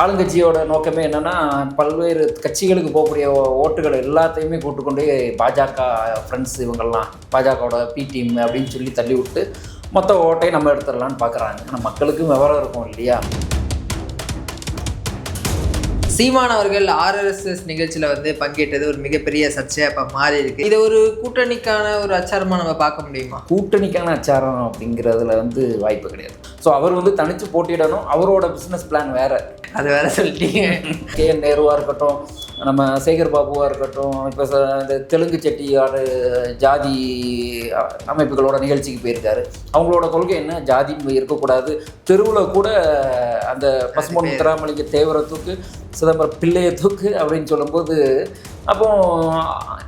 ஆளுங்கட்சியோட நோக்கமே என்னென்னா பல்வேறு கட்சிகளுக்கு போகக்கூடிய ஓட்டுகள் எல்லாத்தையுமே கூட்டுக்கொண்டு பாஜக ஃப்ரெண்ட்ஸ் இவங்கெல்லாம் பாஜகவோட பி டீம் அப்படின்னு சொல்லி தள்ளி விட்டு மொத்த ஓட்டையை நம்ம எடுத்துடலான்னு பார்க்குறாங்க. ஆனால் மக்களுக்கும் விவரம் இருக்கும் இல்லையா? சீமான் அவர்கள் ஆர்எஸ்எஸ் நிகழ்ச்சியில் வந்து பங்கேற்றது ஒரு மிகப்பெரிய சர்ச்சையாக இப்போ மாறி இருக்கு. இதை ஒரு கூட்டணிக்கான ஒரு அச்சாரமாக நம்ம பார்க்க முடியுமா? கூட்டணிக்கான அச்சாரம் அப்படிங்கிறதுல வந்து வாய்ப்பு கிடையாது. ஸோ அவர் வந்து தனித்து போட்டியிடணும். அவரோட பிஸ்னஸ் பிளான் வேறு, அது வேற சொல்லிட்டீங்க. KN நேருவாக இருக்கட்டும், நம்ம சேகர் பாபுவாக இருக்கட்டும், இப்போ இந்த தெலுங்கு செட்டியார் ஜாதி அமைப்புகளோட நிகழ்ச்சிக்கு போயிருக்காரு. அவங்களோட கொள்கை என்ன? ஜாதி இருக்கக்கூடாது. தெருவில் கூட அந்த பசுமன் முத்துராமலிங்க தேவரை தூக்கு, சிதம்பரம் பிள்ளையை தூக்கு அப்படின்னு சொல்லும்போது அப்போ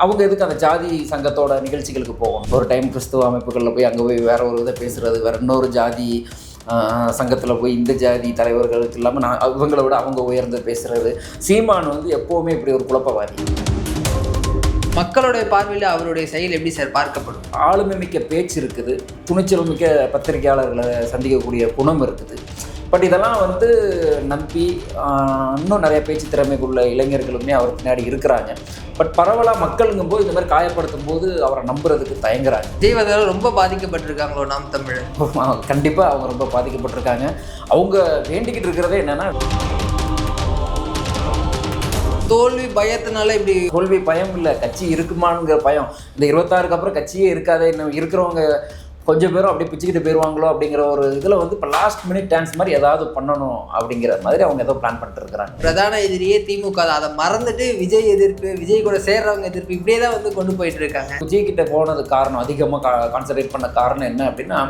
அவங்க எதுக்கு அந்த ஜாதி சங்கத்தோட நிகழ்ச்சிகளுக்கு போகணும்? ஒரு டைம் கிறிஸ்துவ அமைப்புகளில் போய் அங்கே போய் வேற ஒரு இதை பேசுகிறது, வேற இன்னொரு ஜாதி சங்கத்தில் போய் இந்த ஜாதி தலைவர்களுக்கு இல்லாமல் நான் இவங்களை விட அவங்க உயர்ந்து பேசுகிறது. சீமான் வந்து எப்போவுமே இப்படி ஒரு குழப்பவாதி. மக்களுடைய பார்வையில் அவருடைய செயல் எப்படி சார் பார்க்கப்படும்? ஆளுமை மிக்க பேச்சு இருக்குது, துணிச்சல் மிக்க பத்திரிகையாளர்களை சந்திக்கக்கூடிய குணம் இருக்குது. பட் இதெல்லாம் வந்து நம்பி இன்னும் நிறைய பேச்சு திறமைக்குள்ள இளைஞர்களுமே அவர் பின்னாடி இருக்கிறாங்க. பட் பரவலாக மக்களுங்கும்போது இந்த மாதிரி காயப்படுத்தும் போது அவரை நம்புறதுக்கு தயங்குறாங்க. விஜய் ரொம்ப பாதிக்கப்பட்டிருக்காங்களோ நாம் தமிழ்? கண்டிப்பாக அவங்க ரொம்ப பாதிக்கப்பட்டிருக்காங்க. அவங்க வேண்டிக்கிட்டு இருக்கிறதே என்னென்னா, தோல்வி பயத்தினால இப்படி. தோல்வி பயம் இல்லை, கட்சி இருக்குமானுங்கிற பயம். இந்த 26க்கு அப்புறம் கட்சியே இருக்காதே, இன்னும் இருக்கிறவங்க கொஞ்சம் பேரும் அப்படியே பிச்சுக்கிட்டு போயிடுவாங்களோ அப்படிங்கிற ஒரு இதில் வந்து இப்போ லாஸ்ட் மினிட் டான்ஸ் மாதிரி ஏதாவது பண்ணணும் அப்படிங்கிற மாதிரி அவங்க ஏதோ பிளான் பண்ணிட்டு இருக்கிறாங்க. பிரதான எதிரியே திமுக, அதை மறந்துட்டு விஜய் எதிர்ப்பு, விஜய் கூட சேர்றவங்க எதிர்ப்பு, இப்படியே தான் வந்து கொண்டு போயிட்டு இருக்காங்க. விஜய் கிட்ட போனது காரணம், அதிகமாக கான்சன்ட்ரேட் பண்ண காரணம் என்ன அப்படின்னா,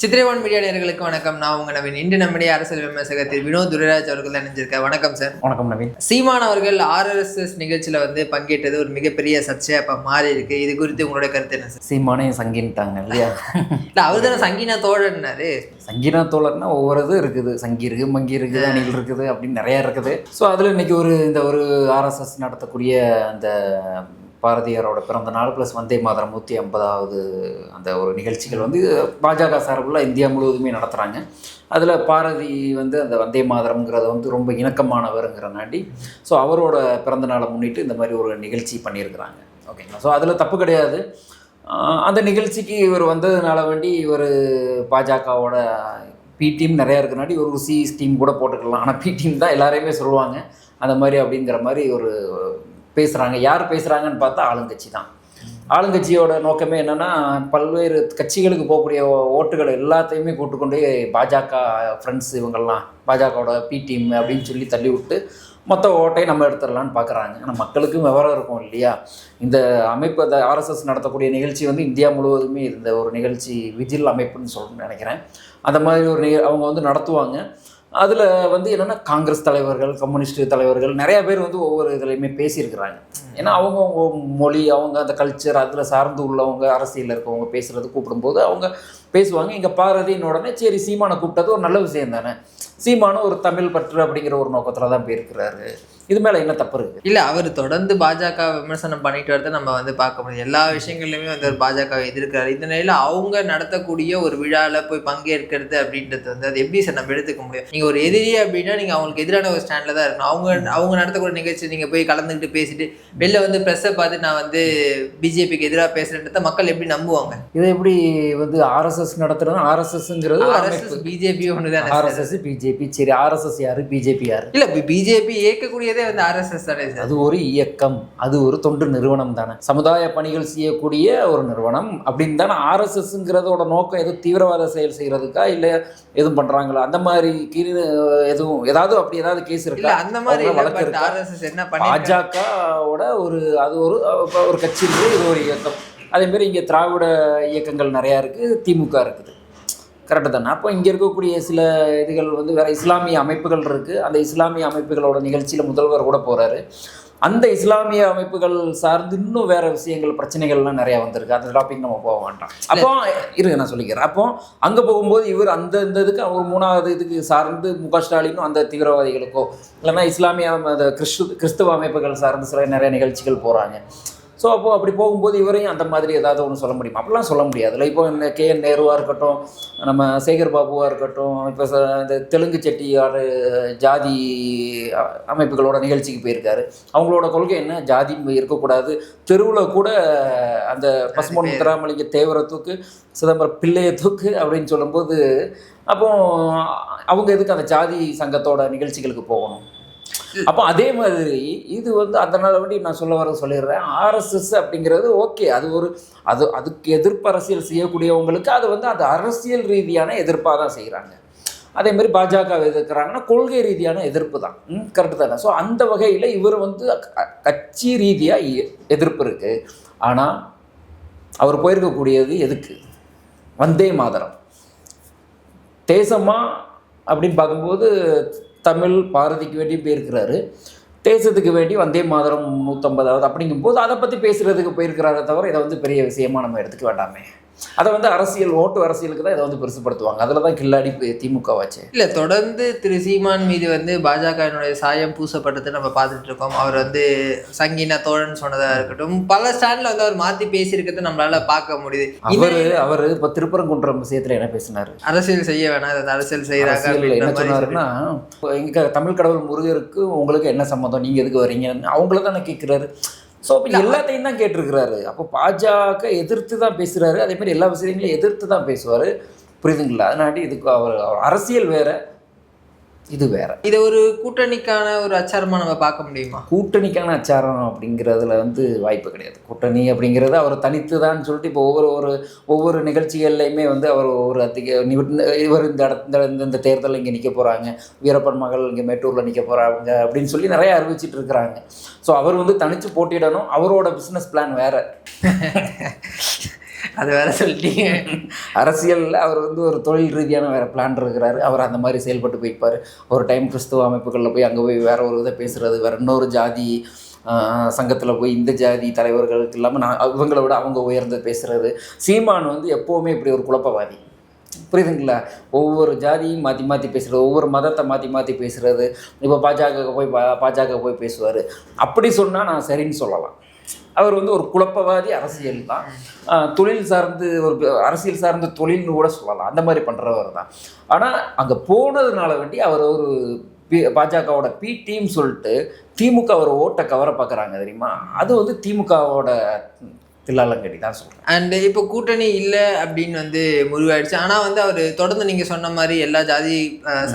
சித்திரைவான் மீடியா நேயர்களுக்கு வணக்கம். நான் உங்க நவீன். இன்று நம்முடைய அரசியல் விமர்சகத்தில் வினோத் துரைராஜ் அவர்கள் இணைஞ்சிருக்கார். வணக்கம் சார். வணக்கம் நவீன். சீமான் அவர்கள் ஆர்எஸ்எஸ் நிகழ்ச்சியில் வந்து பங்கேற்றது ஒரு மிகப்பெரிய சர்ச்சையா இப்போ மாறி இருக்கு. இது குறித்து உங்களோட கருத்து என்ன சார்? சீமானே சங்கின்ட்டாங்க இல்லையா? இல்லை, அவர் தானே சங்கீனா தோழன்னாரு. சங்கீனா தோழர்னா ஒவ்வொரு இது இருக்குது, சங்கி இருக்குது, மங்கி இருக்குது, அணிகள் இருக்குது, அப்படின்னு நிறையா இருக்குது. ஸோ அதில் இன்னைக்கு ஒரு ஆர்எஸ்எஸ் நடத்தக்கூடிய அந்த பாரதியாரோட பிறந்த நாள் ப்ளஸ் வந்தே மாதரம் 150வது அந்த ஒரு நிகழ்ச்சிகள் வந்து பாஜக சார்பில் இந்தியா முழுவதுமே நடத்துகிறாங்க. அதில் பாரதி வந்து அந்த வந்தே மாதரம்ங்கிறத வந்து ரொம்ப இணக்கமானவருங்கிறனாண்டி ஸோ அவரோட பிறந்த நாளை முன்னிட்டு இந்த மாதிரி ஒரு நிகழ்ச்சி பண்ணியிருக்கிறாங்க. ஓகேங்களா? ஸோ அதில் தப்பு கிடையாது. அந்த நிகழ்ச்சிக்கு இவர் வந்ததுனால வேண்டி இவர் பாஜகவோட பி டீம் நிறையா இருக்கிறனாடி ஒரு சி டீம் கூட போட்டுக்கலாம். ஆனால் பி டீம் தான் எல்லாரையுமே சொல்லுவாங்க அந்த மாதிரி அப்படிங்கிற மாதிரி ஒரு பேசுகிறாங்க. யார் பேசுகிறாங்கன்னு பார்த்தா ஆளுங்கட்சி தான். ஆளுங்கட்சியோட நோக்கமே என்னென்னா பல்வேறு கட்சிகளுக்கு போகக்கூடிய ஓட்டுகள் எல்லாத்தையுமே கூட்டுக்கொண்டு பாஜக ஃப்ரெண்ட்ஸ் இவங்கெல்லாம் பாஜகவோட பி டீம் அப்படின்னு சொல்லி தள்ளி விட்டு மொத்த ஓட்டையை நம்ம எடுத்துடலான்னு பார்க்குறாங்க. ஆனால் மக்களுக்கும் விவரம் இருக்கும் இல்லையா? இந்த அமைப்பு, அந்த ஆர்எஸ்எஸ் நடத்தக்கூடிய நிகழ்ச்சி வந்து இந்தியா முழுவதுமே இந்த ஒரு நிகழ்ச்சி விஜில் அமைப்புன்னு சொல்லணும்னு நினைக்கிறேன். அந்த மாதிரி ஒரு அவங்க வந்து நடத்துவாங்க. அதில் வந்து என்னென்னா காங்கிரஸ் தலைவர்கள், கம்யூனிஸ்ட் தலைவர்கள் நிறையா பேர் வந்து ஒவ்வொரு இதுலையுமே பேசியிருக்கிறாங்க. ஏன்னா அவங்கவுங்க மொழி, அவங்க அந்த கல்ச்சர், அதில் சார்ந்து உள்ளவங்க, அரசியலில் இருக்கவங்க பேசுகிறது கூப்பிடும்போது அவங்க பேசுவாங்க. இங்கே பாரதின்னு உடனே சரி சீமானை கூப்பிட்டது ஒரு நல்ல விஷயம் தானே. சீமானும் ஒரு தமிழ் பற்று அப்படிங்கிற ஒரு நோக்கத்தில் தான் போயிருக்கிறாரு. இது மேலே என்ன தப்பு இருக்குது? இல்லை, அவர் தொடர்ந்து பாஜக விமர்சனம் பண்ணிட்டு வரதை நம்ம வந்து பார்க்க முடியும். எல்லா விஷயங்கள்லையுமே வந்து ஒரு பாஜகவை எதிர்க்கிறாரு. இந்த நிலையில் அவங்க நடத்தக்கூடிய ஒரு விழாவில் போய் பங்கேற்கிறது அப்படின்றது வந்து அது எப்படி சார் நம்ம எடுத்துக்க முடியும்? நீங்கள் ஒரு எதிரி அப்படின்னா நீங்கள் அவங்களுக்கு எதிரான ஒரு ஸ்டாண்டில் தான் இருக்கணும். அவங்க நடத்தக்கூடிய நிகழ்ச்சி நீங்கள் போய் கலந்துக்கிட்டு பேசிட்டு வெளில வந்து ப்ரெஸ்ஸை பார்த்து நான் வந்து பிஜேபிக்கு எதிராக பேசுகிறேன்றத மக்கள் எப்படி நம்புவாங்க? இதை எப்படி வந்து ஆர்எஸ்எஸ் நடத்துறது? ஆர்எஸ்எஸ்ங்கிறது ஆர்எஸ்எஸ் பிஜேபி ஒன்று தான். RSS BJP. சரி, ஆர்எஸ்எஸ் யாரு, பிஜேபி யாரு? இல்லை, பிஜேபி இயக்கக்கூடியதே வந்து ஆர்எஸ்எஸ் தானே. அது ஒரு இயக்கம், அது ஒரு தொண்டு நிறுவனம் தானே, சமுதாய பணிகள் செய்யக்கூடிய ஒரு நிறுவனம் அப்படின்னு தானே. ஆர்எஸ்எஸ்ங்கிறதோட நோக்கம் எதுவும் தீவிரவாத செயல் செய்யறதுக்கா இல்லை எதுவும் பண்றாங்களா? அந்த மாதிரி எதுவும் ஏதாவது அப்படி ஏதாவது கேஸ் இருக்கா? அந்த மாதிரி ஆர்எஸ்எஸ் என்ன பண்ணி பாஜகவோட அது ஒரு கட்சி இருக்குது, இது ஒரு இயக்கம். அதே மாதிரி இங்கே திராவிட இயக்கங்கள் நிறையா இருக்குது, திமுக இருக்குது. கரெக்டு தானே? அப்போ இங்கே இருக்கக்கூடிய சில இதுகள் வந்து வேறு இஸ்லாமிய அமைப்புகள் இருக்குது. அந்த இஸ்லாமிய அமைப்புகளோட நிகழ்ச்சியில் முதல்வர் கூட போகிறாரு. அந்த இஸ்லாமிய அமைப்புகள் சார்ந்து இன்னும் வேறு விஷயங்கள், பிரச்சனைகள்லாம் நிறையா வந்திருக்கு. அந்த டாபிக் நம்ம போக வேண்டாம். அப்போ இருங்க, நான் சொல்லிக்கிறேன். அப்போ அங்கே போகும்போது இவர் அந்த இதுக்கு ஒரு 3வது இதுக்கு சார்ந்து முக ஸ்டாலினும் அந்த தீவிரவாதிகளுக்கோ இல்லைன்னா இஸ்லாமிய கிறிஸ்துவ அமைப்புகள் சார்ந்து சில நிறைய நிகழ்ச்சிகள் போகிறாங்க. ஸோ அப்போ அப்படி போகும்போது இவரையும் அந்த மாதிரி ஏதாவது ஒன்று சொல்ல முடியுமா? அப்படிலாம் சொல்ல முடியாதுல்ல. இப்போ இந்த KN நேருவாக இருக்கட்டும், நம்ம சேகர் பாபுவாக இருக்கட்டும், இப்போ இந்த தெலுங்கு செட்டியார் ஜாதி அமைப்புகளோட நிகழ்ச்சிக்கு போயிருக்காரு. அவங்களோட கொள்கை என்ன? ஜாதி இருக்கக்கூடாது. தெருவில் கூட அந்த பசும்பொன் முத்துராமலிங்க தேவரை தூக்கு, சிதம்பரம் பிள்ளையை தூக்கு அப்படின்னு சொல்லும்போது, அப்போ அவங்க எதுக்கு அந்த ஜாதி சங்கத்தோட நிகழ்ச்சிகளுக்கு போகணும்? அப்போ அதே மாதிரி இது அதனால நான் சொல்லிடுறேன், RSS அப்படிங்கிறது ஓகே, அதுக்கு எதிர்ப்பு அரசியல் செய்யக்கூடியவங்களுக்கு அது அரசியல் ரீதியான எதிர்ப்பாக தான் செய்கிறாங்க. அதே மாதிரி பாஜக எதிர்க்கிறாங்கன்னா கொள்கை ரீதியான எதிர்ப்பு தான். கரெக்டு தானே? ஸோ அந்த வகையில் இவர் கட்சி ரீதியாக எதிர்ப்பு இருக்குது. ஆனால் அவர் போயிருக்கக்கூடியது எதுக்கு? வந்தே மாதரம் தேசமா அப்படின்னு பார்க்கும்போது தமிழ் பாரதிக்கு வேண்டி போயிருக்கிறாரு, தேசத்துக்கு வேண்டி வந்தே மாதரம் 150வது அப்படிங்கும்போது அதை பற்றி பேசுகிறதுக்கு போயிருக்கிறாரே தவிர இதை பெரிய விஷயமா நம்ம எடுத்துக்க வேண்டாமே. அதை அரசியல் ஓட்டு அரசியலுக்கு தான் இதை பெருசுப்படுத்துவாங்க. அதில் தான் கில்லாடி திமுக வாச்சு. இல்லை, தொடர்ந்து திரு சீமான் மீது பாஜகவினுடைய சாயம் பூசப்பட்டதை நம்ம பார்த்துட்டு இருக்கோம். அவர் சங்கீனா தோழன் சொன்னதாக இருக்கட்டும், பல ஸ்டாண்டில் அவர் மாற்றி பேசியிருக்கிறத நம்மளால பார்க்க முடியுது. அவர் இப்போ திருப்பரங்குன்றம் விஷயத்தில் என்ன பேசினார்? அரசியல் செய்ய வேணாம், அரசியல் செய்யறாங்க. என்ன சொன்னாருன்னா, எங்க தமிழ் கடவுள் முருகருக்கு உங்களுக்கு என்ன சம்மந்தம், நீங்க எதுக்கு வரீங்கன்னு அவங்கள தானே கேட்குறாரு. ஸோ அப்போ எல்லாத்தையும் தான் கேட்டிருக்கிறாரு. அப்போ பாஜக எதிர்த்து தான் பேசுகிறாரு, அதே மாதிரி எல்லா விஷயங்களையும் எதிர்த்து தான் பேசுவார். புரியுதுங்களா? அதனாடி இதுக்கு அவர் அரசியல் வேற, இது வேற. இதை ஒரு கூட்டணிக்கான ஒரு அச்சாரமாக நம்ம பார்க்க முடியுமா? கூட்டணிக்கான அச்சாரம் அப்படிங்கிறதுல வாய்ப்பு கிடையாது. கூட்டணி அப்படிங்கிறது அவர் தனித்து தான் சொல்லிட்டு இப்போ ஒவ்வொரு நிகழ்ச்சிகள்லையுமே அவர் இவர் இந்த தேர்தலில் இங்கே நிற்க போகிறாங்க, வீரப்பன் மகள் இங்கே மேட்டூரில் நிற்க போகிறாங்க அப்படின்னு சொல்லி நிறைய அறிவிச்சிட்டு இருக்கிறாங்க. ஸோ அவர் தனித்து போட்டியிடணும். அவரோட பிஸ்னஸ் பிளான் வேற. அது வேற சொல்லிட்டீங்க. அரசியலில் அவர் ஒரு தொழில் ரீதியான வேறு பிளான் இருக்கிறாரு. அவர் அந்த மாதிரி செயல்பட்டு போய்ப்பார். ஒரு டைம் கிறிஸ்துவ அமைப்புகளில் போய் அங்கே போய் வேற ஒரு இதை பேசுகிறது, வேறு இன்னொரு ஜாதி சங்கத்தில் போய் இந்த ஜாதி தலைவர்களுக்கு இல்லாமல் இவங்களை விட அவங்க உயர்ந்து பேசுகிறது. சீமான் எப்போவுமே இப்படி ஒரு குழப்பவாதி. புரியுதுங்களா? ஒவ்வொரு ஜாதியும் மாற்றி மாற்றி பேசுகிறது, ஒவ்வொரு மதத்தை மாற்றி மாற்றி பேசுகிறது. இப்போ பாஜக போய் பேசுவார். அப்படி சொன்னால் நான் சரின்னு சொல்லலாம். அவர் ஒரு குழப்பவாதி, அரசியல் தான், தொழில் சார்ந்து அரசியல் சார்ந்த தொழில்னு கூட சொல்லலாம். அந்த மாதிரி பண்ணுறவர் தான். ஆனால் அங்கே போனதுனால வேண்டி அவர் பாஜகவோட டீம் சொல்லிட்டு திமுக ஒரு ஓட்டை கவர பார்க்குறாங்க தெரியுமா? அது திமுகவோட தில்லாலங்கடி தான் சொல்கிறேன். அண்ட் இப்போ கூட்டணி இல்லை அப்படின்னு முடிவாயிடுச்சு. ஆனால் அவர் தொடர்ந்து நீங்கள் சொன்ன மாதிரி எல்லா ஜாதி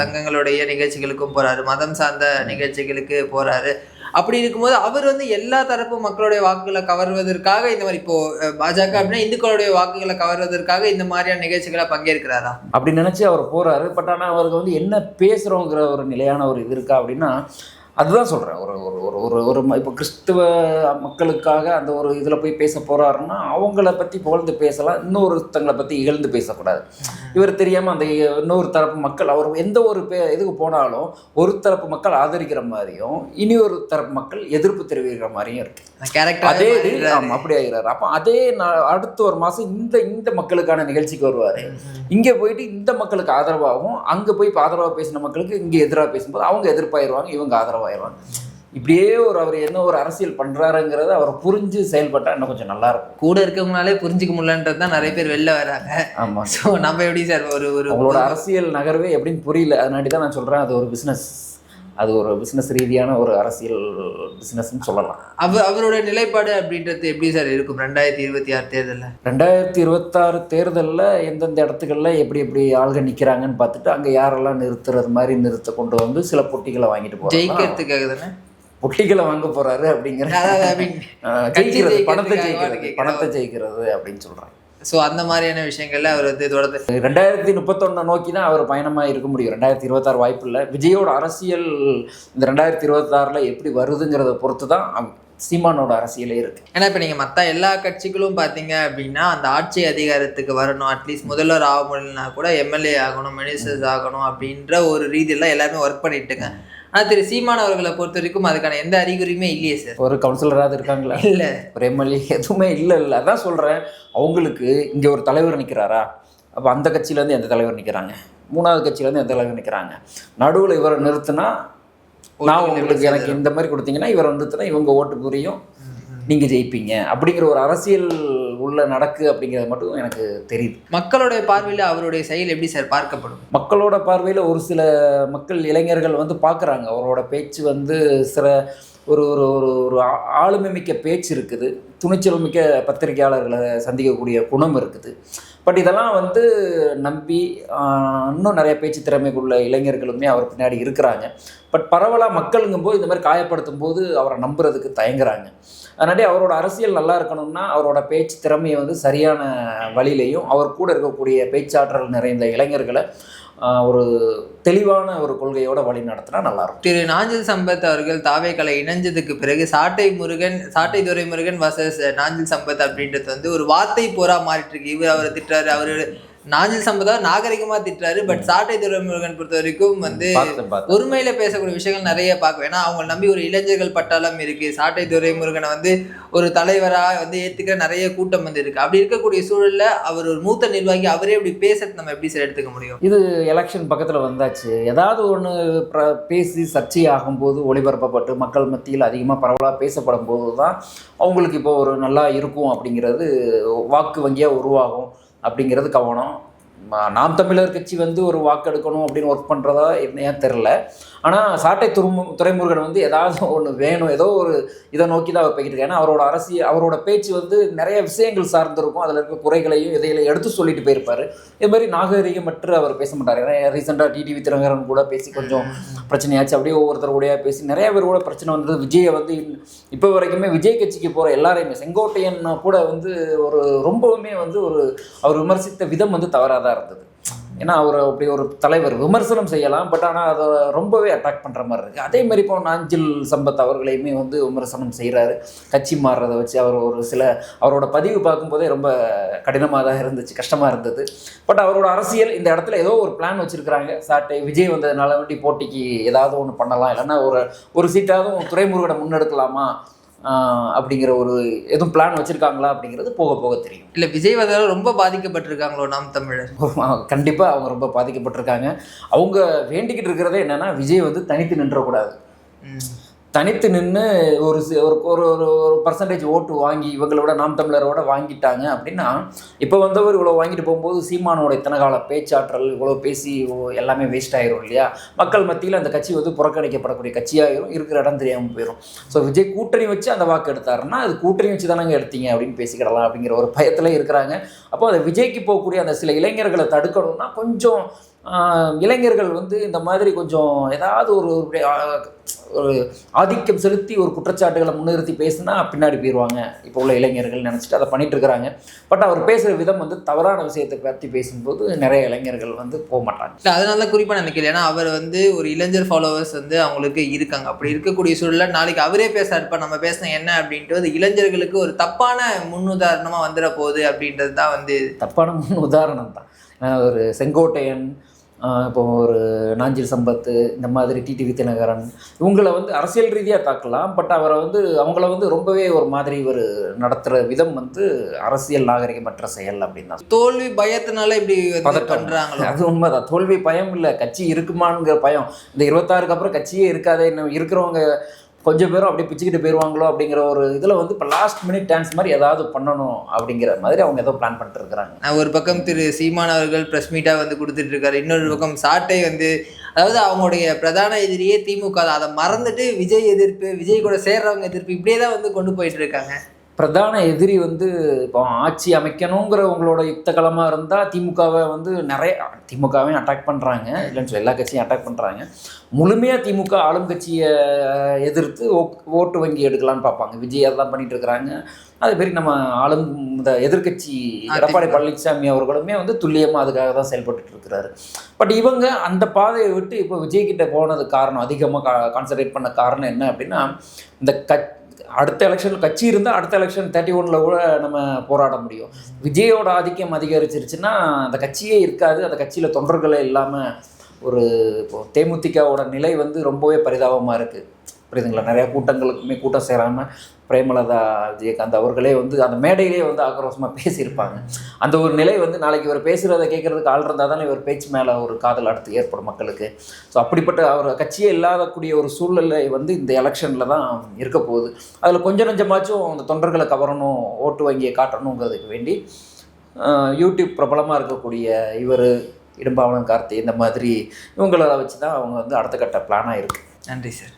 சங்கங்களுடைய நிகழ்ச்சிகளுக்கும் போகிறாரு, மதம் சார்ந்த நிகழ்ச்சிகளுக்கு போகிறாரு. அப்படி இருக்கும்போது அவர் எல்லா தரப்பு மக்களுடைய வாக்குகளை கவர்வதற்காக இந்த மாதிரி இப்போ பாஜக அப்படின்னா இந்துக்களுடைய வாக்குகளை கவர்வதற்காக இந்த மாதிரியான நிகழ்ச்சிகளை பங்கேற்கிறாரா அப்படி நினைச்சு அவர் போறாரு. பட் ஆனால் அவருக்கு என்ன பேசுறோங்கிற ஒரு நிலையான ஒரு இது இருக்கா அப்படின்னா, அதுதான் சொல்கிறேன். ஒரு இப்போ கிறிஸ்துவ மக்களுக்காக அந்த ஒரு இதில் போய் பேச போகிறாருன்னா அவங்கள பற்றி புகழ்ந்து பேசலாம், இன்னொருத்தங்களை பற்றி இகழ்ந்து பேசக்கூடாது. இவர் தெரியாமல் அந்த இன்னொரு தரப்பு மக்கள் அவர் எந்த ஒரு இதுக்கு போனாலும் ஒரு தரப்பு மக்கள் ஆதரிக்கிற மாதிரியும் இனி ஒரு தரப்பு மக்கள் எதிர்ப்பு தெரிவிக்கிற மாதிரியும் இருக்குது. அதே அப்படி ஆகிறாரு. அப்போ அதே அடுத்த ஒரு மாதம் இந்த மக்களுக்கான நிகழ்ச்சிக்கு வருவார். இங்கே போயிட்டு இந்த மக்களுக்கு ஆதரவாகவும், அங்கே போய் இப்போ ஆதரவாக பேசின மக்களுக்கு இங்கே எதிராக பேசும்போது அவங்க எதிர்ப்பாயிருவாங்க, இவங்க ஆதரவாயிருவாங்க. இப்படியே அவர் என்ன ஒரு அரசியல் பண்றாருங்கிறத அவர் புரிஞ்சு செயல்பட்டா இன்னும் கொஞ்சம் நல்லா இருக்கும். கூட இருக்கவங்களாலே புரிஞ்சுக்க முடியலன்றது தான் நிறைய பேர் வெளில வராங்க. ஆமா. ஸோ நம்ம எப்படி சார் அவங்களோட அரசியல் நகர்வே எப்படின்னு புரியல. அதனாடி தான் நான் சொல்றேன், அது ஒரு பிஸ்னஸ், அது ஒரு பிஸ்னஸ் ரீதியான ஒரு அரசியல் பிஸ்னஸ்ன்னு சொல்லலாம். அவரோட நிலைப்பாடு அப்படின்றது எப்படி சார் இருக்கும் 2026 தேர்தலில்? 2026 தேர்தலில் எந்தெந்த இடத்துக்கள்ல எப்படி ஆள்கள் நிற்கிறாங்கன்னு பார்த்துட்டு அங்கே யாரெல்லாம் நிறுத்துறது மாதிரி கொண்டு சில பொட்டிகளை வாங்கிட்டு போகிறாங்க. ஜெயிக்கிறதுக்காக தானே பொட்டிகளை வாங்க போறாரு அப்படிங்கிற ஜெயிக்கிறது, பணத்தை ஜெயிக்கிறது அப்படின்னு சொல்றாங்க. ஸோ அந்த மாதிரியான விஷயங்கள்ல அவர் தொடர்ந்து 2031 நோக்கி தான் அவர் பயணமாக இருக்க முடியும். 2026 வாய்ப்பு இல்லை. விஜயோட அரசியல் இந்த 2026 எப்படி வருதுங்கிறத பொறுத்து தான் சீமானோட அரசியலே இருக்கு. ஏன்னா இப்போ நீங்கள் மற்ற எல்லா கட்சிகளும் பார்த்தீங்க அப்படின்னா அந்த ஆட்சி அதிகாரத்துக்கு வரணும், அட்லீஸ்ட் முதல்வர் ஆக முடியலனா கூட எம்எல்ஏ ஆகணும், மினிஸ்டர்ஸ் ஆகணும் அப்படின்ற ஒரு ரீதியெல்லாம் எல்லாருமே ஒர்க் பண்ணிட்டுங்க. ஆனால் திரு சீமான் அவர்களை பொறுத்த வரைக்கும் அதுக்கான எந்த அறிகுறியுமே இல்லையே சார். ஒரு கவுன்சிலராக இருக்காங்களா? இல்லை. ஒரு எம்எல்ஏ எதுவுமே இல்லை. அதான் சொல்கிறேன், அவங்களுக்கு இங்கே ஒரு தலைவர் நிற்கிறாரா, அப்போ அந்த கட்சியிலேருந்து எந்த தலைவர் நிற்கிறாங்க, மூணாவது கட்சியிலேருந்து எந்த தலைவர் நிற்கிறாங்க, நடுவில் இவரை நிறுத்தினா நான் உங்களுக்கு எனக்கு இந்த மாதிரி கொடுத்தீங்கன்னா இவரை நிறுத்தினா இவங்க ஓட்டு புரியும், நீங்கள் ஜெயிப்பீங்க அப்படிங்கிற ஒரு அரசியல் உள்ள நடக்கு அப்படிங்கிறது மட்டும் எனக்கு தெரியுது. மக்களுடைய பார்வையில் அவருடைய செயல் எப்படி சார் பார்க்கப்படும்? மக்களோட பார்வையில் ஒரு சில மக்கள் இளைஞர்கள் வந்து பார்க்குறாங்க அவரோட பேச்சு வந்து சில ஒரு ஒரு ஒரு ஒரு ஆளுமை மிக்க பேச்சு இருக்குது, துணிச்சல் மிக்க பத்திரிகையாளர்களை சந்திக்கக்கூடிய குணம் இருக்குது. பட் இதெல்லாம் வந்து நம்பி இன்னும் நிறைய பேச்சு திறமைக்குள்ள இளைஞர்களுமே அவர் பின்னாடி இருக்கிறாங்க. பட் பரவலாக மக்களுங்கும்போது இந்த மாதிரி காயப்படுத்தும் போது அவரை நம்புறதுக்கு தயங்குறாங்க. அதனாலே அவரோட அரசியல் நல்லா இருக்கணும்னா அவரோட பேச்சு திறமையை வந்து சரியான வழியிலையும் அவர் கூட இருக்கக்கூடிய பேச்சாற்றல் நிறைந்த இளைஞர்களை ஒரு தெளிவான ஒரு கொள்கையோட வழி நடத்தினா நல்லாயிருக்கும். திரு நாஞ்சில் சம்பத் அவர்கள் தாவேக்களை இணைஞ்சதுக்கு பிறகு சாட்டை துரைமுருகன் வர்சஸ் நாஞ்சில் சம்பத் அப்படின்றது வந்து ஒரு வார்த்தை போரா மாறிட்டு இருக்கு. இவர் அவரை திட்டுறாரு, அவரு நாஞ்சில் சம்பதா நாகரிகமா திட்டுறாரு. பட் சாட்டை துரைமுருகன் பொறுத்த வரைக்கும் வந்து ஒருமையில பேசக்கூடிய விஷயங்கள் நிறைய பார்க்கும். ஏன்னா அவங்க நம்பி ஒரு இளைஞர்கள் பட்டாளம் இருக்கு. சாட்டை துரைமுருகனை வந்து ஒரு தலைவரா வந்து ஏத்துக்கிற நிறைய கூட்டம் வந்து இருக்கு. அப்படி இருக்கக்கூடிய சூழல்ல அவர் ஒரு மூத்த நிர்வாகி, அவரே இப்படி பேசுறது நம்ம எப்படி சார் எடுத்துக்க முடியும்? இது எலெக்ஷன் பக்கத்துல வந்தாச்சு, ஏதாவது ஒன்று பேசி சர்ச்சை ஆகும்போது ஒளிபரப்பப்பட்டு மக்கள் மத்தியில் அதிகமாக பரவலாக பேசப்படும் போது தான் அவங்களுக்கு இப்போ ஒரு நல்லா இருக்கும் அப்படிங்கிறது வாக்கு வங்கியாக உருவாகும் அப்படிங்கிறது கவனம். நாம் தமிழர் கட்சி வந்து ஒரு வாக்கெடுக்கணும் அப்படின்னு ஒர்க் பண்ணுறதா ஏன் தெரில. ஆனால் சாட்டை துரைமுருகன் வந்து ஏதாவது ஒன்று வேணும், ஏதோ ஒரு இதை நோக்கி தான் அவர் போய்கிட்டு இருக்காரு. ஏன்னா அவரோட பேச்சு வந்து நிறைய விஷயங்கள் சார்ந்திருக்கும், அதில் இருக்க குறைகளையும் இதையில எடுத்து சொல்லிட்டு போயிருப்பார். இது மாதிரி நாகரிகமற்று அவர் பேச மாட்டார். ஏன்னா ரீசெண்டாக டிடிவி தினகரன் கூட பேசி கொஞ்சம் பிரச்சனையாச்சு, அப்படியே ஒவ்வொருத்தர் கூட பேசி நிறைய பேர் கூட பிரச்சனை வந்தது. விஜயை வந்து இப்போ வரைக்குமே விஜய் கட்சிக்கு போகிற எல்லாரையுமே, செங்கோட்டையன் கூட வந்து ஒரு ரொம்பவுமே வந்து ஒரு அவர் விமர்சித்த விதம் வந்து தவறாக தான் இருந்தது. ஏன்னா அவர் அப்படி ஒரு தலைவர் விமர்சனம் செய்யலாம், பட் ஆனால் அதை ரொம்பவே அட்டாக் பண்ணுற மாதிரி இருக்குது. அதே மாதிரி இப்போ நாஞ்சில் சம்பத் அவர்களையுமே வந்து விமர்சனம் செய்கிறாரு, கட்சி மாறுறதை வச்சு. அவர் ஒரு சில அவரோட பதிவு பார்க்கும்போதே ரொம்ப கடினமாக தான் இருந்துச்சு, கஷ்டமாக இருந்தது. பட் அவரோட அரசியல் இந்த இடத்துல ஏதோ ஒரு பிளான் வச்சுருக்கிறாங்க. சாட்டை விஜய் வந்ததுனால வேண்டி போட்டிக்கு ஏதாவது ஒன்று பண்ணலாம், இல்லைன்னா ஒரு சீட்டாகவும் துரைமுருகனை முன்னெடுக்கலாமா அப்படிங்கிற ஒரு எதுவும் பிளான் வச்சுருக்காங்களா அப்படிங்கிறது போக போக தெரியும். இல்லை விஜய் வந்தாலும் ரொம்ப பாதிக்கப்பட்டிருக்காங்களோ நாம் தமிழர்? கண்டிப்பாக அவங்க ரொம்ப பாதிக்கப்பட்டிருக்காங்க. அவங்க வேண்டிக்கிட்டு இருக்கிறதே என்னென்னா விஜய் வந்து தனித்து நின்றக்கூடாது. தனித்து நின்று ஒரு ஒரு ஒரு பர்சன்டேஜ் ஓட்டு வாங்கி இவங்களோட நாம் தமிழரோட வாங்கிட்டாங்க அப்படின்னா, இப்போ வந்தவர் இவ்வளோ வாங்கிட்டு போகும்போது சீமானோட இத்தனை கால பேச்சாற்றல் இவ்வளோ பேசி எல்லாமே வேஸ்ட் ஆகிரும் இல்லையா? மக்கள் மத்தியில் அந்த கட்சி வந்து புறக்கணிக்கப்படக்கூடிய கட்சியாகிரும், இருக்கிற இடம் தெரியாமல் போயிடும். ஸோ விஜய் கூட்டணி வச்சு அந்த வாக்கு எடுத்தாருன்னா அது கூட்டணி வச்சு தானங்க எடுத்தீங்க அப்படின்னு பேசிக்கிடலாம் அப்படிங்கிற ஒரு பயத்தில் இருக்கிறாங்க. அப்போ அந்த விஜய்க்கு போகக்கூடிய அந்த சில இளைஞர்களை தடுக்கணும்னா கொஞ்சம் இளைஞர்கள் வந்து இந்த மாதிரி கொஞ்சம் ஏதாவது ஒரு ஆதிக்கம் செலுத்தி ஒரு குற்றச்சாட்டுகளை முன்னிறுத்தி பேசினா பின்னாடி போயிடுவாங்க இப்போ உள்ள இளைஞர்கள் நினச்சிட்டு அதை பண்ணிட்டு இருக்கிறாங்க. பட் அவர் பேசுகிற விதம் வந்து தவறான விஷயத்தை பற்றி பேசும்போது நிறைய இளைஞர்கள் வந்து போக மாட்டாங்க. இல்லை அதனால தான் குறிப்பாக நினைக்கிறேன். ஏன்னா அவர் வந்து ஒரு இளைஞர் ஃபாலோவர்ஸ் வந்து அவங்களுக்கு இருக்காங்க. அப்படி இருக்கக்கூடிய சூழலில் நாளைக்கு அவரே பேசாருப்பா நம்ம பேசின என்ன அப்படின்ட்டு அது இளைஞர்களுக்கு ஒரு தப்பான முன்னுதாரணமாக வந்துட போகுது அப்படின்றது தான் வந்து தப்பான முன் உதாரணம் தான். ஒரு செங்கோட்டையன், இப்போ ஒரு நாஞ்சில் சம்பத்து, இந்த மாதிரி டிடிவி தினகரன் இவங்களை வந்து அரசியல் ரீதியாக தாக்கலாம். பட் அவரை வந்து அவங்கள வந்து ரொம்பவே ஒரு மாதிரி ஒரு நடத்துகிற விதம் வந்து அரசியல் நாகரிகமற்ற செயல் அப்படின்னா தோல்வி பயத்தினால இப்படி பண்ணுறாங்களோ அது உண்மைதான். தோல்வி பயம் இல்லை, கட்சி இருக்குமாங்கிற பயம். இந்த 26க்கு அப்புறம் கட்சியே இருக்காதே, இன்னும் இருக்கிறவங்க கொஞ்சம் பேரும் அப்படியே பிச்சுக்கிட்டு போயிடுவாங்களோ அப்படிங்கிற ஒரு இதில் வந்து இப்போ லாஸ்ட் மினிட் டான்ஸ் மாதிரி ஏதாவது பண்ணணும் அப்படிங்கிற மாதிரி அவங்க ஏதோ பிளான் பண்ணிட்டு இருக்கிறாங்க. ஒரு பக்கம் திரு சீமான் அவர்கள் ப்ரெஸ் மீட்டாக வந்து கொடுத்துட்டு இருக்காரு, இன்னொரு பக்கம் சாட்டை வந்து அதாவது அவங்களுடைய பிரதான எதிரியே திமுக அதை மறந்துட்டு விஜய் எதிர்ப்பு, விஜய் கூட சேர்றவங்க எதிர்ப்பு இப்படியே தான் வந்து கொண்டு போயிட்டு இருக்காங்க. பிரதான எதிரி வந்து இப்போ ஆட்சி அமைக்கணுங்கிற உங்களோட யுக்தகலமாக இருந்தால் திமுகவை வந்து திமுகவையும் அட்டாக் பண்ணுறாங்க, இல்லைன்னு சொல்லி எல்லா கட்சியும் அட்டாக் பண்ணுறாங்க. முழுமையாக திமுக ஆளும் கட்சியை எதிர்த்து ஓட்டு வங்கி எடுக்கலான்னு பார்ப்பாங்க. விஜய் அதெல்லாம் பண்ணிட்டு இருக்கிறாங்க. அதே மாதிரி நம்ம இந்த எதிர்கட்சி எடப்பாடி பழனிசாமி அவர்களுமே வந்து துல்லியமாக அதுக்காக தான் செயல்பட்டு இருக்கிறாரு. பட் இவங்க அந்த பாதையை விட்டு இப்போ விஜய்கிட்ட போனது காரணம், அதிகமாக கான்சன்ட்ரேட் பண்ண காரணம் என்ன அப்படின்னா, இந்த அடுத்த எலெக்ஷன் கட்சி இருந்தால் அடுத்த எலெக்ஷன் 31 கூட நம்ம போராட முடியும். விஜயோட ஆதிக்கம் அதிகரிச்சிருச்சுன்னா அந்த கட்சியே இருக்காது, அந்த கட்சியில் தொண்டர்களே இல்லாமல் ஒரு இப்போ தேமுதிகவோட நிலை வந்து ரொம்பவே பரிதாபமாக இருக்குது. புரியுதுங்களா? நிறையா கூட்டங்களுக்குமே கூட்டம் சேராமல் பிரேமலதா விஜயகாந்த் அவர்களே வந்து அந்த மேடையிலே வந்து ஆக்ரோஷமாக பேசியிருப்பாங்க. அந்த ஒரு நிலை வந்து நாளைக்கு இவர் பேசுகிறத கேட்குறதுக்கு ஆள் இருந்தால் தானே இவர் பேச்சு மேலே ஒரு காதல் அடுத்து ஏற்படும் மக்களுக்கு. ஸோ அப்படிப்பட்ட அவர் கட்சியே இல்லாதக்கூடிய ஒரு சூழ்நிலை வந்து இந்த எலெக்ஷனில் தான் இருக்க போகுது. அதில் கொஞ்சம் நஞ்சமாச்சும் அந்த தொண்டர்களை கவரணும், ஓட்டு வங்கியை காட்டணுங்கிறதுக்கு வேண்டி யூடியூப் பிரபலமாக இருக்கக்கூடிய இவர் இடும்பாவனம் கார்த்தி இந்த மாதிரி இவங்கள வச்சு தான் அவங்க வந்து அடுத்த கட்ட பிளானாக இருக்குது. நன்றி சார்.